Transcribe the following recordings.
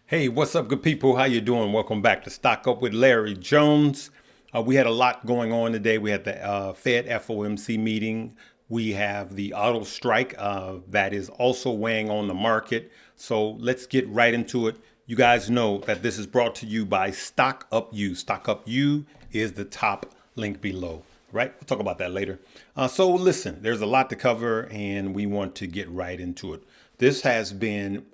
Hey, what's up, good people? How you doing? Welcome back to Stock Up with Larry Jones. We had a lot going on today. We had the Fed FOMC meeting. We have the auto strike that is also weighing on the market. So let's get right into it. You guys know that this is brought to you by Stock Up U. Stock Up U is the top link below. Right? We'll talk about that later. So listen, there's a lot to cover and we want to get right into it. This has been,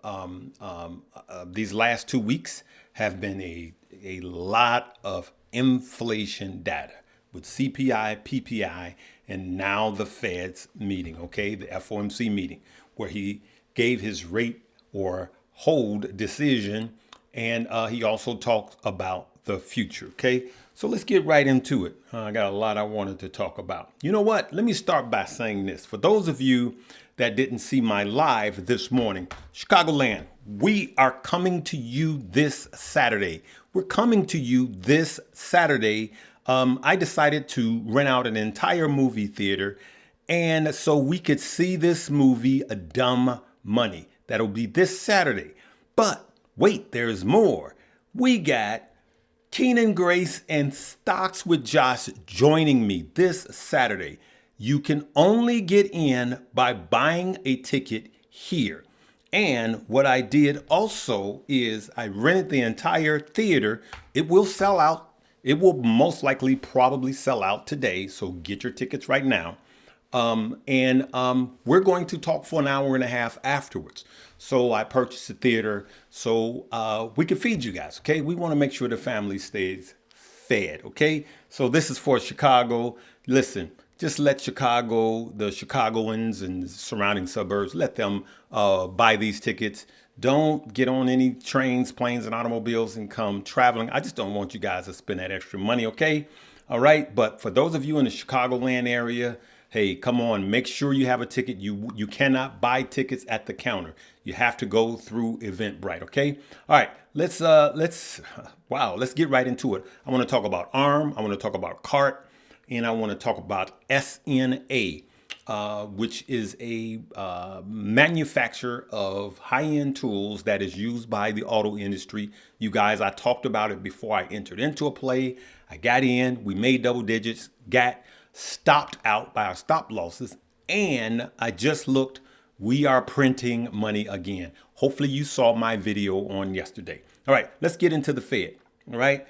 these last 2 weeks have been a lot of inflation data with CPI, PPI, and now the Fed's meeting, okay? The FOMC meeting, where he gave his rate or hold decision. And he also talked about the future, okay? So let's get right into it. I got a lot I wanted to talk about. You know what? Let me start by saying this. For those of you that didn't see my live this morning, Chicagoland, we are coming to you this Saturday. We're coming to you this Saturday. I decided to rent out an entire movie theater, and so we could see this movie, A Dumb Money. That'll be this Saturday. But wait, there's more. We got Keenan Grace and Stocks with Josh joining me this Saturday. You can only get in by buying a ticket here. And what I did also is I rented the entire theater. It will sell out. It will most likely probably sell out today. So get your tickets right now. We're going to talk for an hour and a half afterwards. So I purchased the theater so we can feed you guys, okay? We want to make sure the family stays fed, okay? So this is for Chicago. Listen, just let Chicago, the Chicagoans and surrounding suburbs, let them buy these tickets. Don't get on any trains, planes, and automobiles and come traveling. I just don't want you guys to spend that extra money, okay? All right, but for those of you in the Chicagoland area, hey, come on, make sure you have a ticket. You cannot buy tickets at the counter. You have to go through Eventbrite, okay? All right, let's get right into it. I want to talk about ARM, I want to talk about CART, and I want to talk about SNA, which is a manufacturer of high-end tools that is used by the auto industry. You guys, I talked about it before I entered into a play. I got in, we made double digits, got stopped out by our stop losses, and I just looked, we are printing money again. Hopefully you saw my video on yesterday. All right, let's get into the Fed. All right,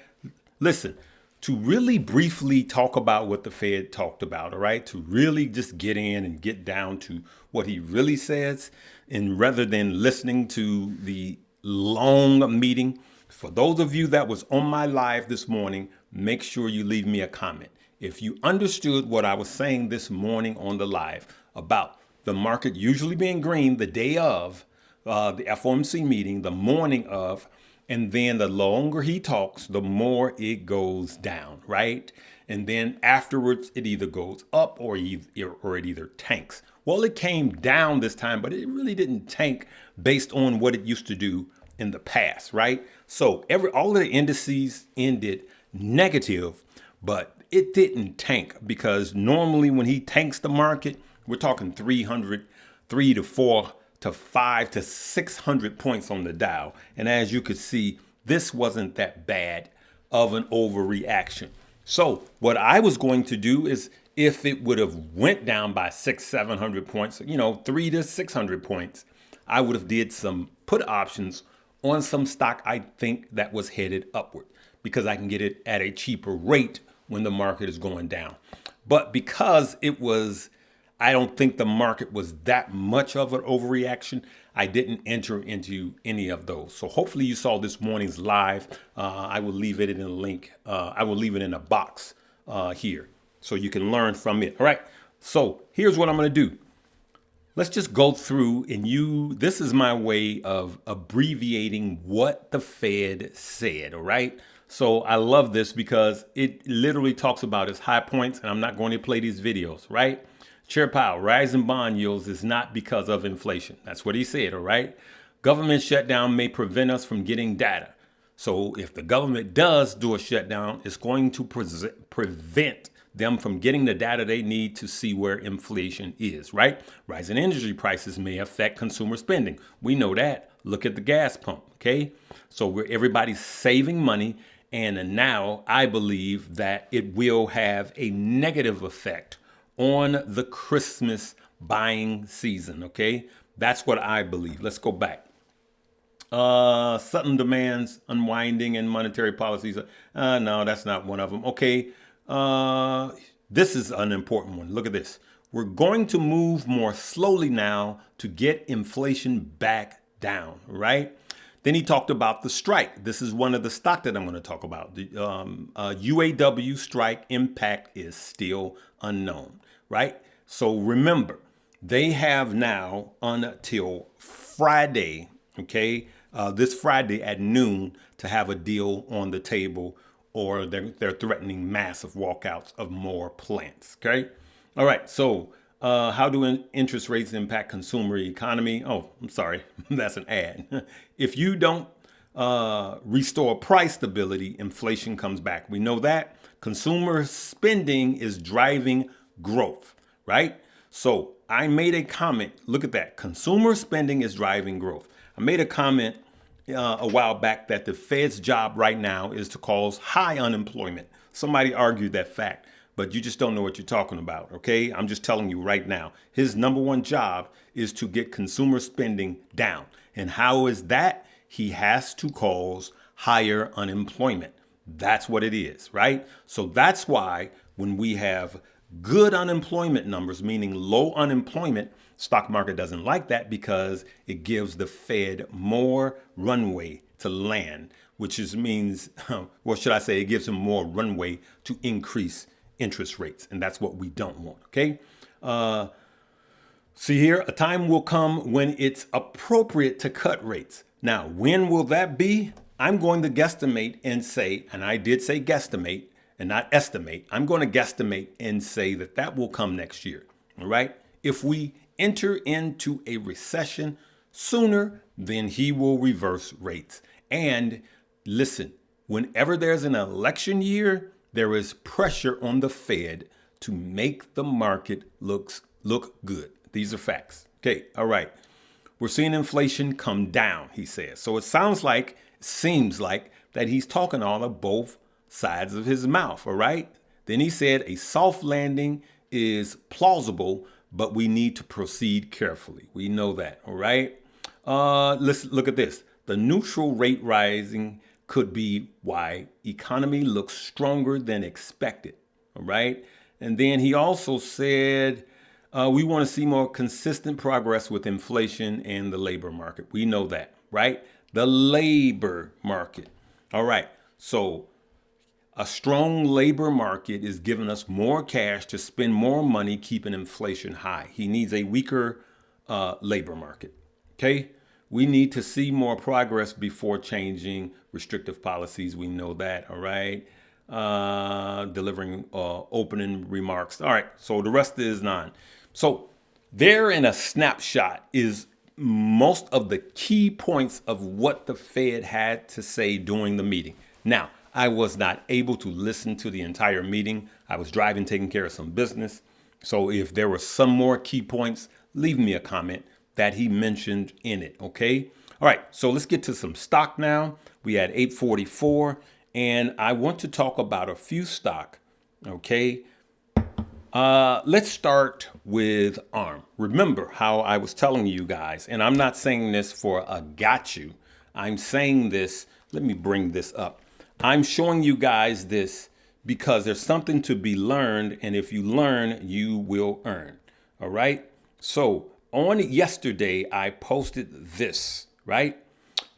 listen, to really briefly talk about what the Fed talked about, all right, to really just get in and get down to what he really says, and rather than listening to the long meeting, for those of you that was on my live this morning, make sure you leave me a comment. If you understood what I was saying this morning on the live about the market usually being green the day of the FOMC meeting, the morning of, and then the longer he talks, the more it goes down, right? And then afterwards, it either goes up or it either tanks. Well, it came down this time, but it really didn't tank based on what it used to do in the past, right? So all of the indices ended negative, but it didn't tank, because normally when he tanks the market, we're talking 3 to 4 to 5 to 600 points on the Dow. And as you could see, this wasn't that bad of an overreaction. So what I was going to do is, if it would have went down by 600-700 points, 3 to 600 points, I would have did some put options on some stock I think that was headed upward, because I can get it at a cheaper rate when the market is going down. But because I don't think the market was that much of an overreaction, I didn't enter into any of those. So hopefully you saw this morning's live. I will leave it in a link. I will leave it in a box here so you can learn from it. All right. So here's what I'm going to do. Let's just go through, and this is my way of abbreviating what the Fed said. All right. So I love this because it literally talks about its high points, and I'm not going to play these videos, right? Chair Powell, rising bond yields is not because of inflation. That's what he said, all right? Government shutdown may prevent us from getting data. So if the government does do a shutdown, it's going to prevent them from getting the data they need to see where inflation is, right? Rising energy prices may affect consumer spending. We know that. Look at the gas pump, okay? So everybody's saving money, and now I believe that it will have a negative effect on the Christmas buying season, okay? That's what I believe. Let's go back. Sutton demands unwinding and monetary policies. No, that's not one of them. Okay. This is an important one. Look at this. We're going to move more slowly now to get inflation back down, right? Then he talked about the strike. This is one of the stock that I'm going to talk about. The UAW strike impact is still unknown, right? So remember, they have now until Friday, okay, this Friday at noon to have a deal on the table, or they're threatening massive walkouts of more plants, okay? All right, so how do interest rates impact consumer economy? Oh, I'm sorry, that's an ad. If you don't restore price stability, inflation comes back. We know that. Consumer spending is driving growth, right? So I made a comment. Look at that. Consumer spending is driving growth. I made a comment a while back that the Fed's job right now is to cause high unemployment. Somebody argued that fact, but you just don't know what you're talking about, okay? I'm just telling you right now. His number one job is to get consumer spending down. And how is that? He has to cause higher unemployment. That's what it is, right? So that's why when we have good unemployment numbers, meaning low unemployment, stock market doesn't like that because it gives the Fed more runway to land, which means, what should I say? It gives them more runway to increase interest rates. And that's what we don't want, okay? See here, a time will come when it's appropriate to cut rates. Now, when will that be? I'm going to guesstimate and say, and I did say guesstimate and not estimate. I'm going to guesstimate and say that will come next year, all right? If we enter into a recession sooner, then he will reverse rates. And listen, whenever there's an election year, there is pressure on the Fed to make the market look good. These are facts. Okay, all right. We're seeing inflation come down, he says. So it seems like that he's talking out of both sides of his mouth, all right? Then he said a soft landing is plausible, but we need to proceed carefully. We know that, all right? Let's look at this. The neutral rate rising could be why economy looks stronger than expected, all right? And then he also said we want to see more consistent progress with inflation and the labor market. We know that, right? The labor market. All right. So a strong labor market is giving us more cash to spend more money, keeping inflation high. He needs a weaker labor market. Okay. We need to see more progress before changing restrictive policies. We know that. All right. Delivering opening remarks. All right. So the rest is none. So there in a snapshot is most of the key points of what the Fed had to say during the meeting. Now, I was not able to listen to the entire meeting. I was driving, taking care of some business. So if there were some more key points, leave me a comment that he mentioned in it, okay? All right, so let's get to some stock now. We had 844, and I want to talk about a few stock, okay? Let's start with ARM. Remember how I was telling you guys, and I'm not saying this for a got you. I'm saying this, let me bring this up. I'm showing you guys this because there's something to be learned, and if you learn, you will earn. All right? So on yesterday, I posted this, right?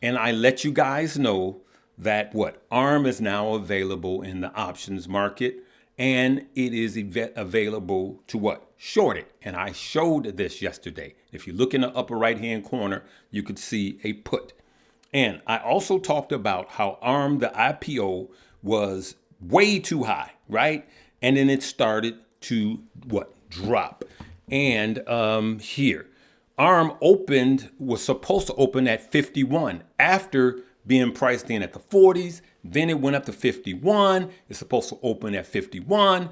And I let you guys know that ARM is now available in the options market. And it is available to short it. And I showed this yesterday. If you look in the upper right-hand corner, you could see a put. And I also talked about how ARM, the IPO, was way too high, right? And then it started to drop. And here, ARM was supposed to open at 51 after being priced in at the 40s. Then it went up to 51. It's supposed to open at 51.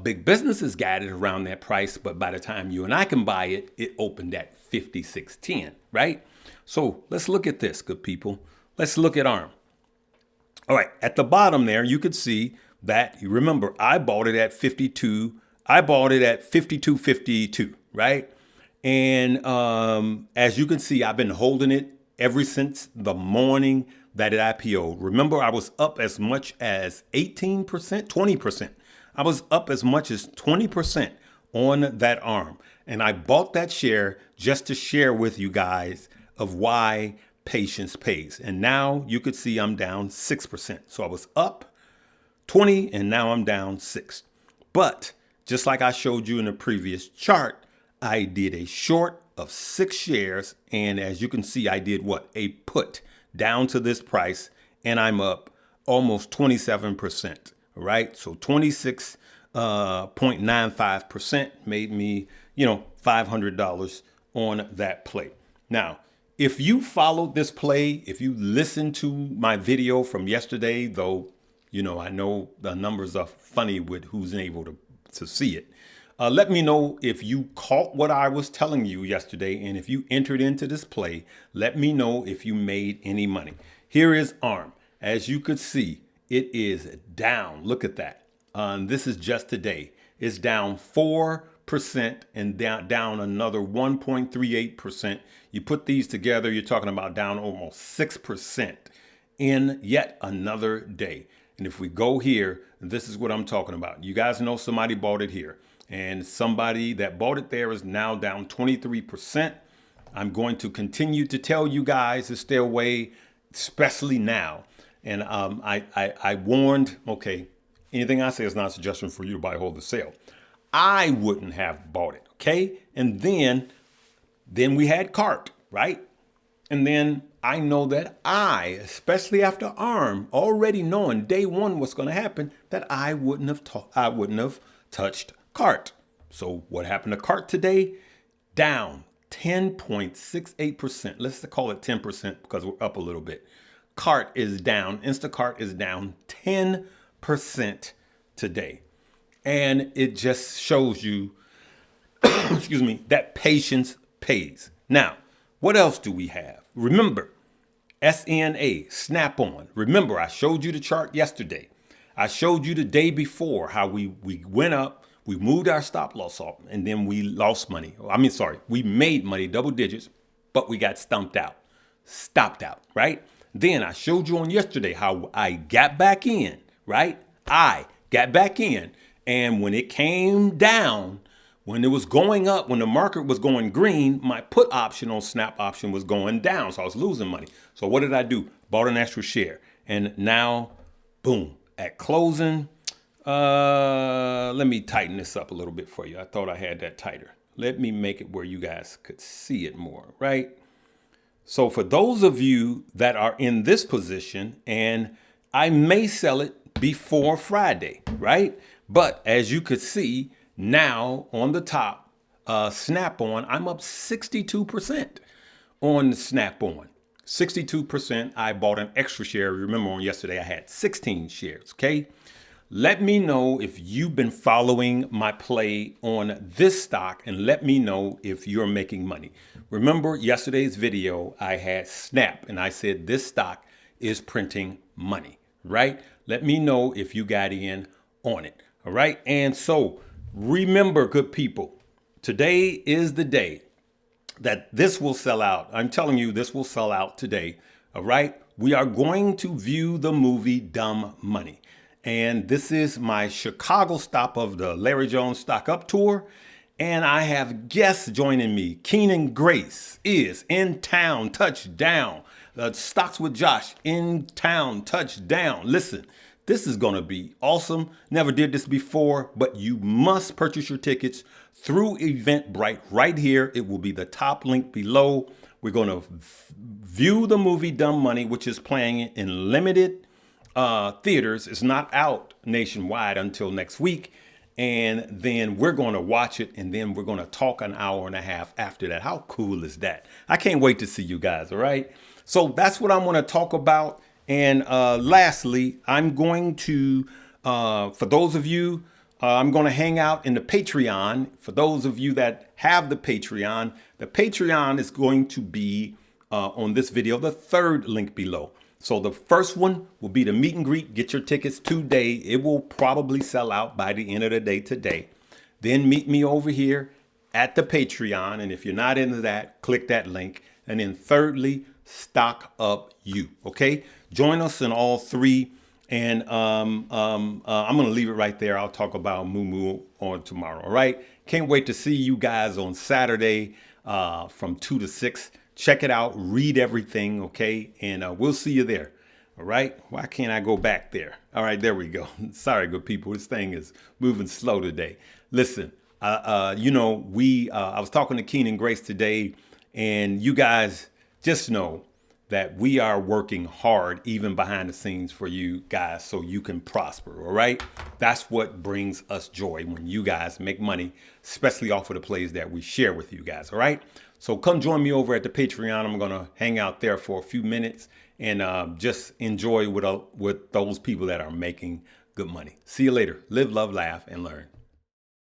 Big businesses got it around that price, but by the time you and I can buy it, it opened at 56.10, right? So let's look at this, good people. Let's look at ARM. All right, at the bottom there, you could see that, you remember, I bought it at 52. I bought it at 52.52, right? And as you can see, I've been holding it ever since the morning that it IPO'd. Remember, I was up as much as 18%, 20%. I was up as much as 20% on that ARM. And I bought that share just to share with you guys of why patience pays. And now you could see I'm down 6%. So I was up 20 and now I'm down 6. But just like I showed you in the previous chart, I did a short of 6 shares. And as you can see, I did what? A put down to this price. And I'm up almost 27%. Right? So 26.95% made me, $500 on that play. Now, if you followed this play, if you listened to my video from yesterday, though, I know the numbers are funny with who's able to see it. Let me know if you caught what I was telling you yesterday. And if you entered into this play, let me know if you made any money. Here is ARM. As you could see, it is down. Look at that. This is just today. It's down 4% and down another 1.38%. You put these together, you're talking about down almost 6% in yet another day. And if we go here, this is what I'm talking about. You guys know somebody bought it here. And somebody that bought it there is now down 23%. I'm going to continue to tell you guys to stay away, especially now. And I warned, okay, anything I say is not a suggestion for you to buy, hold, or sell. I wouldn't have bought it, okay? And then we had CART, right? And then I know that especially after ARM, already knowing day one what's going to happen, that I wouldn't have touched CART. So what happened to CART today? Down 10.68%. Let's call it 10% because we're up a little bit. CART is down. Instacart is down 10% today. And it just shows you, excuse me, that patience pays. Now, what else do we have? Remember, SNA, Snap-on. Remember, I showed you the chart yesterday. I showed you the day before how we went up, we moved our stop loss off, and then we lost money. We made money, double digits, but we got stopped out, right? Then I showed you on yesterday how I got back in, right? I got back in. And when it came down, when it was going up, when the market was going green, my put option on Snap option was going down. So I was losing money. So what did I do? Bought an extra share. And now, boom, at closing, let me tighten this up a little bit for you. I thought I had that tighter. Let me make it where you guys could see it more, right? So for those of you that are in this position, and I may sell it before Friday, right? But as you could see now on the top, Snap-on, I'm up 62% on Snap-on. 62%. I bought an extra share. Remember on yesterday, I had 16 shares, okay? Let me know if you've been following my play on this stock and let me know if you're making money. Remember yesterday's video, I had Snap and I said this stock is printing money, right? Let me know if you got in on it, all right? And so remember, good people, today is the day that this will sell out. I'm telling you, this will sell out today, all right? We are going to view the movie Dumb Money. And this is my Chicago stop of the Larry Jones Stock Up Tour. And I have guests joining me. Keenan Grace is in town, touchdown. Stocks with Josh in town, touchdown. Listen, this is going to be awesome. Never did this before, but you must purchase your tickets through Eventbrite right here. It will be the top link below. We're going to view the movie Dumb Money, which is playing in limited theaters. It's not out nationwide until next week. And then we're going to watch it. And then we're going to talk an hour and a half after that. How cool is that? I can't wait to see you guys. All right. So that's what I'm going to talk about. And lastly, I'm going to, for those of you I'm going to hang out in the Patreon. For those of you that have the Patreon is going to be on this video, the third link below. So the first one will be the meet and greet. Get your tickets today. It will probably sell out by the end of the day today. Then meet me over here at the Patreon. And if you're not into that, click that link. And then thirdly, stock up you. Okay? Join us in all three. And I'm going to leave it right there. I'll talk about Moo Moo on tomorrow. All right. Can't wait to see you guys on Saturday from 2 to 6. Check it out. Read everything. OK. And we'll see you there. All right. Why can't I go back there? All right. There we go. Sorry, good people. This thing is moving slow today. Listen, I was talking to Keenan Grace today, and you guys just know that we are working hard even behind the scenes for you guys so you can prosper, all right? That's what brings us joy when you guys make money, especially off of the plays that we share with you guys, all right? So come join me over at the Patreon. I'm going to hang out there for a few minutes and just enjoy with those people that are making good money. See you later. Live, love, laugh, and learn.